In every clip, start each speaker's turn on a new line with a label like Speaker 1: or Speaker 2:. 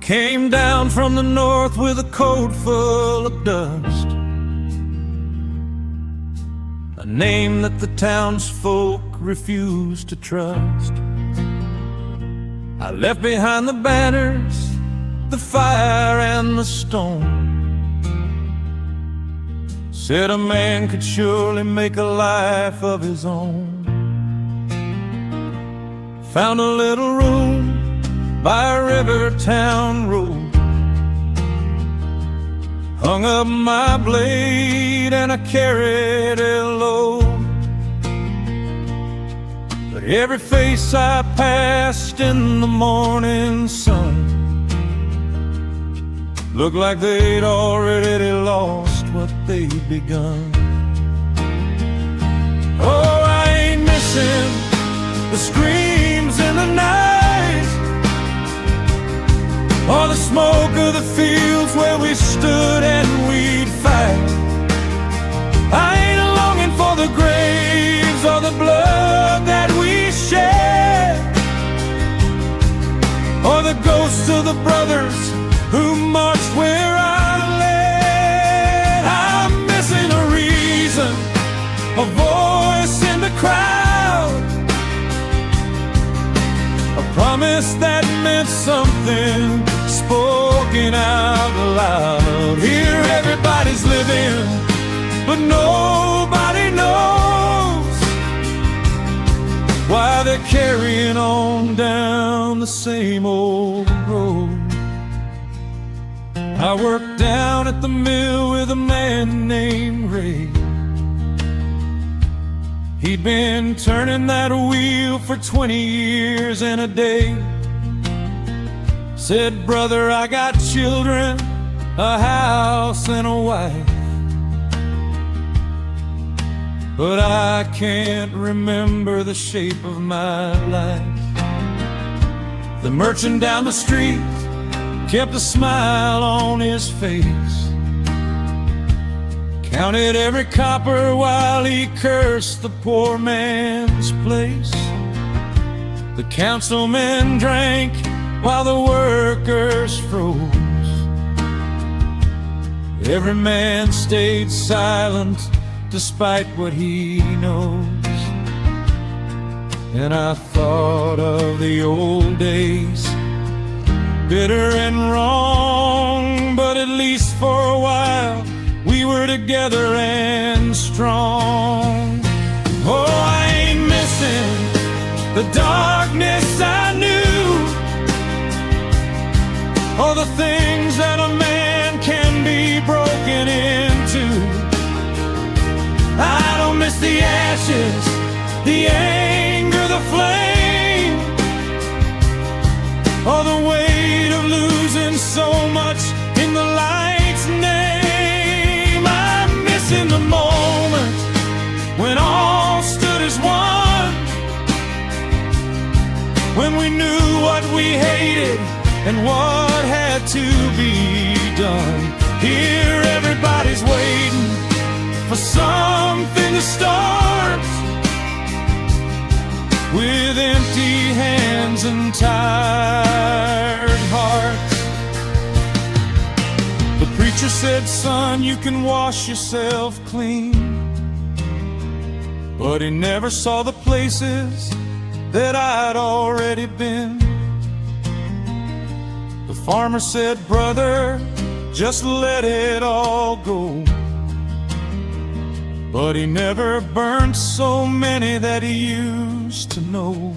Speaker 1: came down from the north with a coat full of dust, a name that the townsfolk refused to trust. I left behind the banners, the fire and the stone. Said a man could surely make a life of his own. Found a little room by a river town road, hung up my blade and I carried it low. But every face I passed in the morning sun looked like they'd already lost what they'd begun. Oh, I ain't missing the screams in the night, or the smoke of the fields where we stood and we'd fight. I ain't longing for the graves or the blood that we shed, or the ghosts of the brothers who marched where I led. I'm missing a reason, a voice in the crowd, a promise that meant something spoken out loud. Here everybody's living, but nobody knows why they're carrying on down the same old road. I worked down at the mill with a man named Ray. He'd been turning that wheel for 20 years and a day. Said, brother, I got children, a house and a wife, but I can't remember the shape of my life. The merchant down the street kept a smile on his face, counted every copper while he cursed the poor man's place. The councilmen drank while the workers froze. Every man stayed silent despite what he knows. And I thought of the old days, bitter and wrong, but at least for a while we were together and strong. Oh, I ain't missing the darkness I knew, or the things that a man can be broken into. I don't miss the ashes, the anger, the flame, or the weight of losing so much in the light's name. I'm missing the moment when all stood as one, when we knew what we hated and what had to be done. Here everybody's waiting for something to start, with empty hands and tired hearts. The preacher said, son, you can wash yourself clean, but he never saw the places that I'd already been. The farmer said, brother, just let it all go, but he never burned so many that he used to know.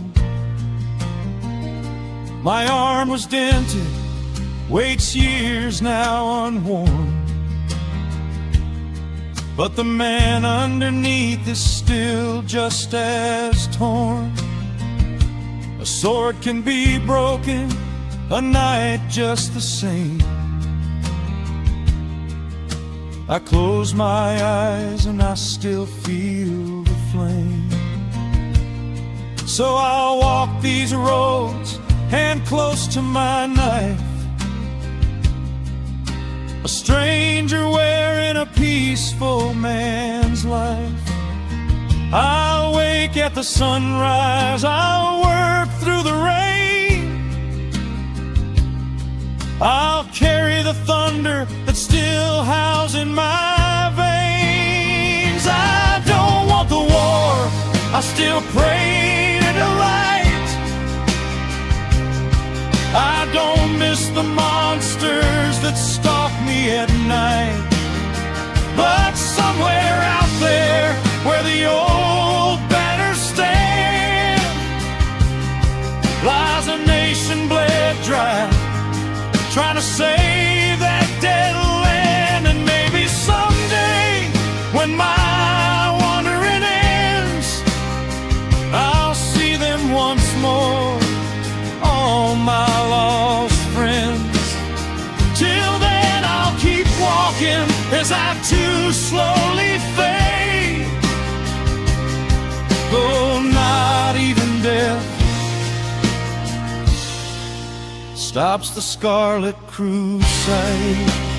Speaker 1: My arm was dented, waits years now unworn, but the man underneath is still just as torn. A sword can be broken, a night just the same. I close my eyes and I still feel the flame. So I'll walk these roads, hand close to my knife, a stranger wearing a peaceful man's life. I'll wake at the sunrise, I'll work through the rain, I'll carry the thunder that still howls in my veins. I don't want the war, I still pray to delight. I don't miss the monsters that stalk me at night. But somewhere out there, where the old banners stand, lies a nation bled dry, trying to save that dead land. And maybe someday, when my wandering ends, I'll see them once more, all my lost friends. Till then I'll keep walking as I too slowly fade, though not even death stops the Scarlet Crusade.